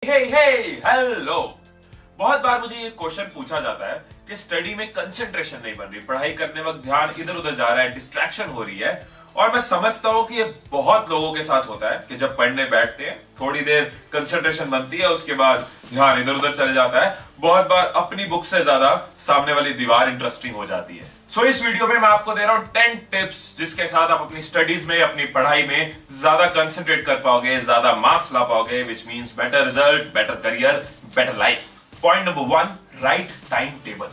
Hello. बहुत बार मुझे ये क्वेश्चन पूछा जाता है कि स्टडी में कंसंट्रेशन नहीं बन रही, पढ़ाई करने वक्त ध्यान इधर उधर जा रहा है, डिस्ट्रैक्शन हो रही है। और मैं समझता हूं कि ये बहुत लोगों के साथ होता है कि जब पढ़ने बैठते हैं थोड़ी देर कंसंट्रेशन बनती है, उसके बाद ध्यान इधर उधर चले जाता है। बहुत बार अपनी बुक से ज्यादा सामने वाली दीवार इंटरेस्टिंग हो जाती है। सो इस वीडियो में मैं आपको दे रहा हूं 10 टिप्स जिसके साथ आप अपनी स्टडीज में, अपनी पढ़ाई में ज्यादा कंसंट्रेट कर पाओगे, ज्यादा मार्क्स ला पाओगे, which means better result, better career, better life. Point number 1, right time table.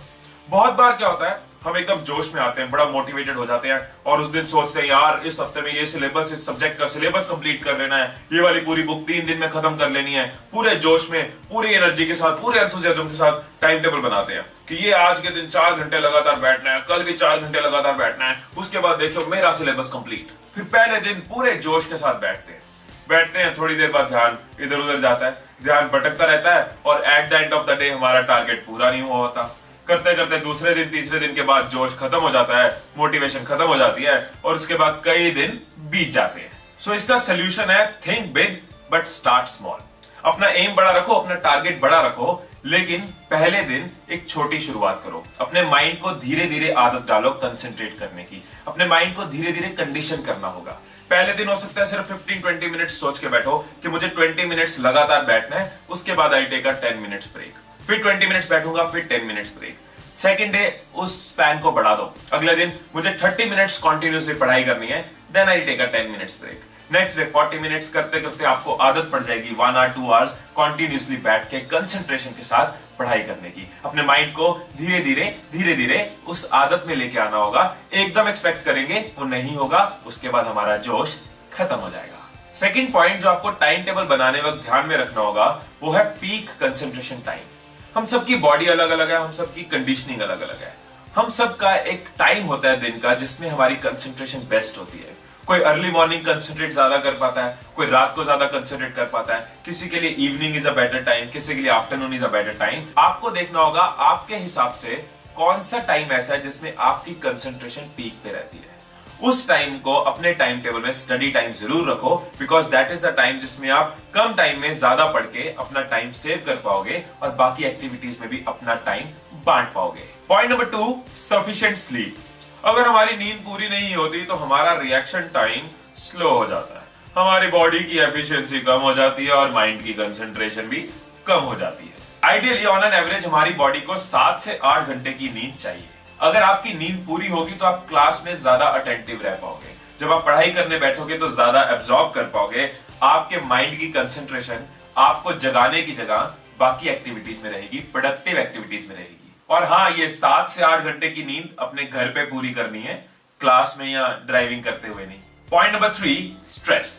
बहुत बार क्या होता है, हम एकदम जोश में आते हैं, बड़ा मोटिवेटेड हो जाते हैं और उस दिन सोचते हैं यार इस हफ्ते में ये सिलेबस, इस सब्जेक्ट का सिलेबस कंप्लीट कर लेना है, ये वाली पूरी बुक 3 दिन में खत्म कर लेनी है। पूरे जोश में, पूरी एनर्जी के साथ, पूरे एंथुसियाज्म के साथ टाइम टेबल बनाते हैं कि ये आज के दिन 4 घंटे लगातार बैठना है, कल भी 4 घंटे लगातार बैठना है, उसके बाद देखियो मेरा सिलेबस कंप्लीट। फिर पहले दिन पूरे जोश के साथ बैठते हैं, थोड़ी देर बाद ध्यान इधर उधर जाता है, ध्यान भटकता रहता है और at the end of the day हमारा टारगेट पूरा नहीं हुआ होता। करते करते दूसरे दिन, तीसरे दिन के बाद जोश खत्म हो जाता है, मोटिवेशन खत्म हो जाती है और उसके बाद कई दिन बीत जाते हैं। सो इसका सोल्यूशन है think big but start small. अपना एम बड़ा रखो, अपना टारगेट बड़ा रखो, लेकिन पहले दिन एक छोटी शुरुआत करो। अपने माइंड को धीरे धीरे आदत डालो कंसंट्रेट करने की। अपने माइंड को धीरे धीरे कंडीशन करना होगा। पहले दिन हो सकता है सिर्फ 15-20 मिनट्स सोच के बैठो कि मुझे 20 मिनट्स लगातार बैठना है, उसके बाद I take a 10 minutes break, फिर 20 मिनट्स बैठूंगा, फिर 10 मिनट्स ब्रेक। सेकेंड डे उस स्पैन को बढ़ा दो, अगले दिन मुझे 30 मिनट्स कॉन्टिन्यूसली पढ़ाई करनी है, then I take a 10 minutes break. Next day 40 minutes करते करते आपको आदत पड़ जाएगी 1 और 2 आवर्स कॉन्टिन्यूसली बैठ के कंसंट्रेशन के साथ पढ़ाई करने की। अपने माइंड को धीरे धीरे उस आदत में लेके आना होगा। एकदम एक्सपेक्ट करेंगे वो नहीं होगा, उसके बाद हमारा जोश खत्म हो जाएगा। सेकेंड पॉइंट जो आपको टाइम टेबल बनाने वक्त ध्यान में रखना होगा वो है पीक कंसंट्रेशन टाइम। हम सबकी बॉडी अलग अलग है, हम सबकी कंडीशनिंग अलग अलग है। हम सबका एक टाइम होता है दिन का जिसमें हमारी कंसंट्रेशन बेस्ट होती है। कोई अर्ली मॉर्निंग कंसंट्रेट ज्यादा कर पाता है, कोई रात को ज्यादा कंसंट्रेट कर पाता है, किसी के लिए evening is a better time, किसी के लिए afternoon is a better time. आपको देखना होगा आपके हिसाब से कौन सा टाइम ऐसा है जिसमें आपकी कंसंट्रेशन पीक पे रहती है। उस टाइम को अपने टाइम टेबल में स्टडी टाइम जरूर रखो, because that is the time जिसमें आप कम टाइम में ज्यादा पढ़ के अपना टाइम सेव कर पाओगे और बाकी एक्टिविटीज में भी अपना टाइम बांट पाओगे। Point number 2, sufficient sleep. अगर हमारी नींद पूरी नहीं होती तो हमारा रिएक्शन टाइम स्लो हो जाता है, हमारी बॉडी की एफिशिएंसी कम हो जाती है और माइंड की कंसंट्रेशन भी कम हो जाती है। आइडियली ऑन एन एवरेज हमारी बॉडी को 7 से 8 घंटे की नींद चाहिए। अगर आपकी नींद पूरी होगी तो आप क्लास में ज्यादा अटेंटिव रह पाओगे, जब आप पढ़ाई करने बैठोगे तो ज्यादा एब्जॉर्ब कर पाओगे। आपके माइंड की कंसंट्रेशन आपको जगाने की जगह बाकी एक्टिविटीज में रहेगी, प्रोडक्टिव एक्टिविटीज में रहेगी। और हाँ, ये 7 से 8 घंटे की नींद अपने घर पे पूरी करनी है, क्लास में या ड्राइविंग करते हुए नहीं। Point number 3, stress.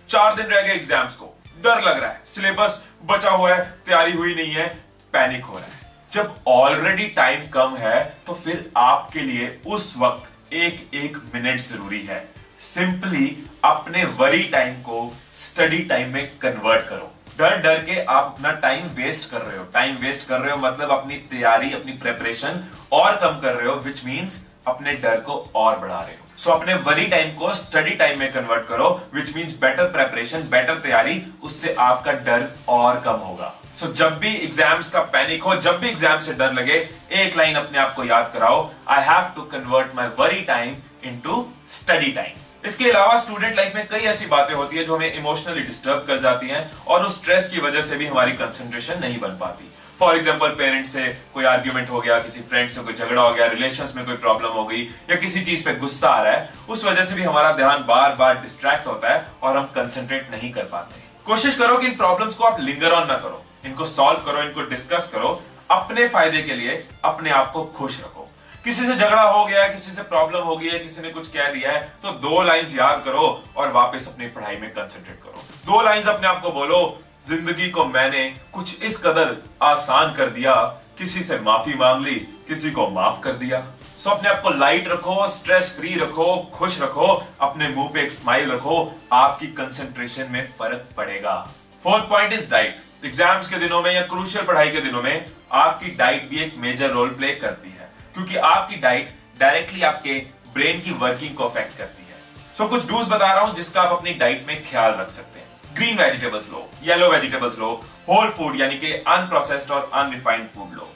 4 दिन रह गए एग्जाम्स को, डर लग रहा है, सिलेबस बचा हुआ है, तैयारी हुई नहीं है, पैनिक हो रहा है। जब ऑलरेडी टाइम कम है तो फिर आपके लिए उस वक्त एक एक मिनट जरूरी है। सिंपली अपने वरी टाइम को स्टडी टाइम में कन्वर्ट करो। डर डर के आप अपना टाइम वेस्ट कर रहे हो। टाइम वेस्ट कर रहे हो मतलब अपनी तैयारी, अपनी प्रेपरेशन और कम कर रहे हो, विच मीन्स अपने डर को और बढ़ा रहे हो। सो अपने वरी टाइम को स्टडी टाइम में कन्वर्ट करो, which means better preparation, better तैयारी, उससे आपका डर और कम होगा। सो जब भी एग्जाम्स का पैनिक हो, जब भी एग्जाम से डर लगे, एक लाइन अपने आप को याद कराओ, I have to convert my worry time into study time. इसके अलावा स्टूडेंट लाइफ में कई ऐसी बातें होती है जो हमें इमोशनली डिस्टर्ब कर जाती हैं और उस स्ट्रेस की वजह से भी हमारी कंसंट्रेशन नहीं बन पाती। फॉर एग्जाम्पल, पेरेंट्स से कोई आर्ग्यूमेंट हो गया, किसी फ्रेंड से कोई झगड़ा हो गया, रिलेशंस में कोई प्रॉब्लम हो गई या किसी चीज पे गुस्सा आ रहा है, उस वजह से भी हमारा ध्यान बार बार डिस्ट्रैक्ट होता है और हम कंसंट्रेट नहीं कर पाते। कोशिश करो कि इन प्रॉब्लम्स को आप लिंगर ऑन ना करो, इनको सॉल्व करो, इनको डिस्कस करो, अपने फायदे के लिए अपने आप को खुश रखो। किसी से झगड़ा हो गया, किसी से प्रॉब्लम हो गई है, किसी ने कुछ कह दिया है, तो 2 लाइंस याद करो और वापस अपनी पढ़ाई में कंसंट्रेट करो। 2 लाइंस अपने आप को बोलो, जिंदगी को मैंने कुछ इस कदर आसान कर दिया, किसी से माफी मांग ली, किसी को माफ कर दिया। सो अपने आप को लाइट रखो, स्ट्रेस फ्री रखो, खुश रखो, अपने मुंह पे एक स्माइल रखो, आपकी कंसंट्रेशन में फर्क पड़ेगा। Fourth point is diet. Exams के दिनों में या क्रूशियल पढ़ाई के दिनों में आपकी डाइट भी एक मेजर रोल प्ले करती है, क्योंकि आपकी डाइट डायरेक्टली आपके ब्रेन की वर्किंग को अफेक्ट करती है। सो कुछ डूज बता रहा हूं जिसका आप अपनी डाइट में ख्याल रख सकते हैं। ग्रीन वेजिटेबल्स लो, येलो वेजिटेबल्स लो, होल फूड यानी कि अनप्रोसेस्ड और अनरिफाइंड फूड लो।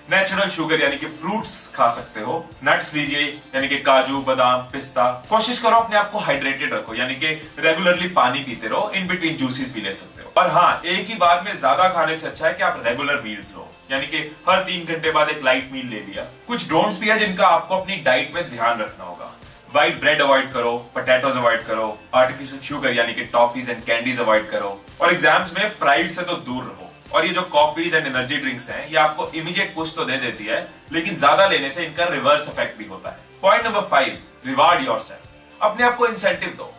नेचुरल शुगर यानी कि फ्रूट्स खा सकते हो। नट्स लीजिए यानी कि काजू, बादाम, पिस्ता। कोशिश करो अपने आप को हाइड्रेटेड रखो यानी कि रेगुलरली पानी पीते रहो। इन बिटवीन जूसेस भी ले सकते हो। और हाँ, एक ही बार में ज्यादा खाने से अच्छा है कि आप रेगुलर मील्स लो, यानी कि हर 3 घंटे बाद एक लाइट मील ले लिया। कुछ डोंट्स भी है जिनका आपको अपनी डाइट में ध्यान रखना होगा। व्हाइट ब्रेड अवॉइड करो, पोटैटोज अवॉइड करो, आर्टिफिशियल शुगर यानी कि टॉफीज एंड कैंडीज अवॉइड करो, और एग्जाम्स में फ्राइड से तो दूर रहो। और ये जो कॉफीज एंड एनर्जी ड्रिंक्स हैं, ये आपको इमीडिएट पुश तो दे देती है, लेकिन ज्यादा लेने से इनका रिवर्स इफेक्ट भी होता है। Point number 5, reward yourself. अपने आप को इंसेंटिव दो।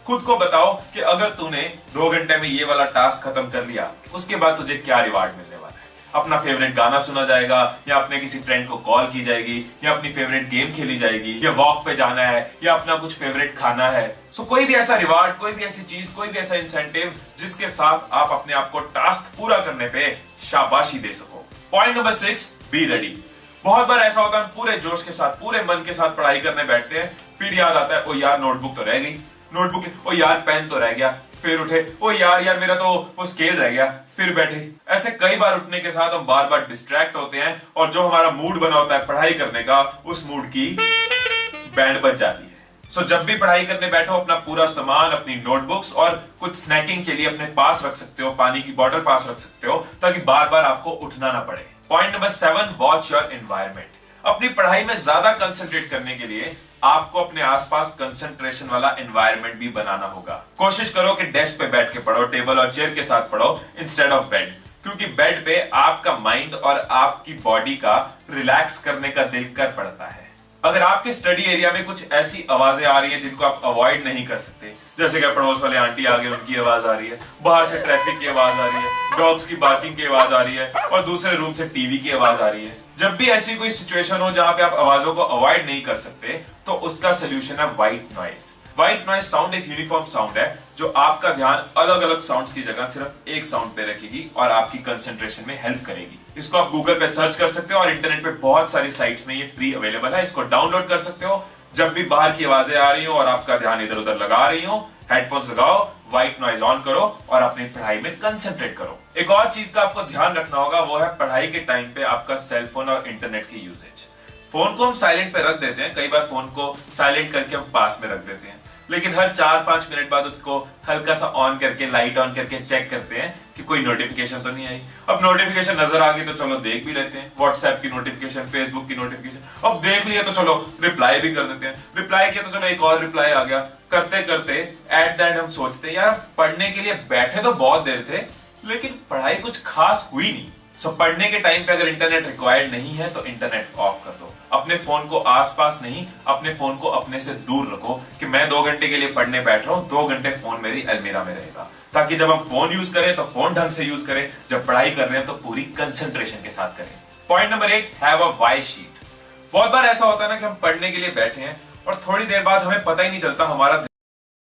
खुद को बताओ कि अगर तूने 2 घंटे में ये वाला टास्क खत्म कर लिया, उसके बाद तुझे क्या रिवार्ड मिलने वाला है। अपना फेवरेट गाना सुना जाएगा, या अपने किसी फ्रेंड को कॉल की जाएगी, या अपनी फेवरेट गेम खेली जाएगी, या वॉक पे जाना है, या अपना कुछ फेवरेट खाना है। सो कोई भी ऐसा रिवार्ड, कोई भी ऐसी चीज, कोई भी ऐसा इंसेंटिव जिसके साथ आप अपने आप को टास्क पूरा करने पे शाबाशी दे सको। Point number 6, be ready. बहुत बार ऐसा होता है, पूरे जोश के साथ, पूरे मन के साथ पढ़ाई करने बैठते हैं, फिर याद आता है, ओ यार नोटबुक तो रह गई, नोटबुक, ओ यार पेन तो रह गया, फिर उठे, ओ यार मेरा तो वो स्केल रह गया, फिर बैठे। ऐसे कई बार उठने के साथ हम बार बार डिस्ट्रैक्ट होते हैं, और जो हमारा मूड बना होता है पढ़ाई करने का, उस मूड की बैंड बज जाती है। सो जब भी पढ़ाई करने बैठो, अपना पूरा सामान, अपनी नोटबुक्स और कुछ स्नैकिंग के लिए अपने पास रख सकते हो, पानी की बोतल पास रख सकते हो, ताकि बार बार आपको उठना ना पड़े। Point number 7, watch your environment. अपनी पढ़ाई में ज्यादा कंसंट्रेट करने के लिए आपको अपने आसपास कंसंट्रेशन वाला एनवायरनमेंट भी बनाना होगा। कोशिश करो कि डेस्क पे बैठ के पढ़ो, टेबल और चेयर के साथ पढ़ो इंस्टेड ऑफ बेड, क्योंकि बेड पे आपका माइंड और आपकी बॉडी का रिलैक्स करने का दिल कर पड़ता है। अगर आपके स्टडी एरिया में कुछ ऐसी आवाजें आ रही है जिनको आप अवॉइड नहीं कर सकते, जैसे कि पड़ोस वाले आंटी आ गए, उनकी आवाज आ रही है, बाहर से ट्रैफिक की आवाज आ रही है, डॉग्स की बार्किंग की आवाज आ रही है, और दूसरे रूम से टीवी की आवाज आ रही है, जब भी ऐसी कोई सिचुएशन हो जहां पे आप आवाजों को अवॉइड नहीं कर सकते, तो उसका सोल्यूशन है white noise. White noise sound एक यूनिफॉर्म साउंड है जो आपका ध्यान अलग अलग साउंड्स की जगह सिर्फ एक साउंड पे रखेगी और आपकी कंसंट्रेशन में हेल्प करेगी। इसको आप गूगल पे सर्च कर सकते हो, और इंटरनेट पे बहुत सारी साइट्स में ये फ्री अवेलेबल है। इसको डाउनलोड कर सकते हो। जब भी बाहर की आवाजें आ रही हो और आपका ध्यान इधर उधर लगा रही हो, हेडफोन्स लगाओ, व्हाइट नॉइज ऑन करो और अपनी पढ़ाई में कंसंट्रेट करो। एक और चीज का आपको ध्यान रखना होगा, वो है पढ़ाई के टाइम पे आपका सेलफोन और इंटरनेट की यूजेज। फोन को हम साइलेंट पे रख देते हैं, कई बार फोन को साइलेंट करके हम पास में रख देते हैं, लेकिन हर 4-5 मिनट बाद उसको हल्का सा ऑन करके, लाइट ऑन करके चेक करते हैं कि कोई नोटिफिकेशन तो नहीं आई। अब नोटिफिकेशन नजर आ गई तो चलो देख भी लेते हैं, व्हाट्सएप की नोटिफिकेशन, फेसबुक की नोटिफिकेशन। अब देख लिया तो चलो रिप्लाई भी कर देते हैं, रिप्लाई किया तो चलो एक और रिप्लाई आ गया। करते करते एट द एंड हम सोचते हैं यार पढ़ने के लिए बैठे तो बहुत देर थे, लेकिन पढ़ाई कुछ खास हुई नहीं। सो पढ़ने के टाइम पे अगर इंटरनेट रिक्वायर्ड नहीं है तो इंटरनेट ऑफ कर दो। अपने फोन को आसपास नहीं, अपने फोन को अपने से दूर रखो कि मैं 2 घंटे के लिए पढ़ने बैठ रहा हूं, 2 घंटे फोन मेरी अलमीरा में रहेगा, ताकि जब हम फोन यूज करें तो फोन ढंग से यूज करें, जब पढ़ाई कर रहे हैं तो पूरी कंसंट्रेशन के साथ करें। Point number 8, have a why sheet. बहुत बार ऐसा होता है ना कि हम पढ़ने के लिए बैठे हैं और थोड़ी देर बाद हमें पता ही नहीं चलता हमारा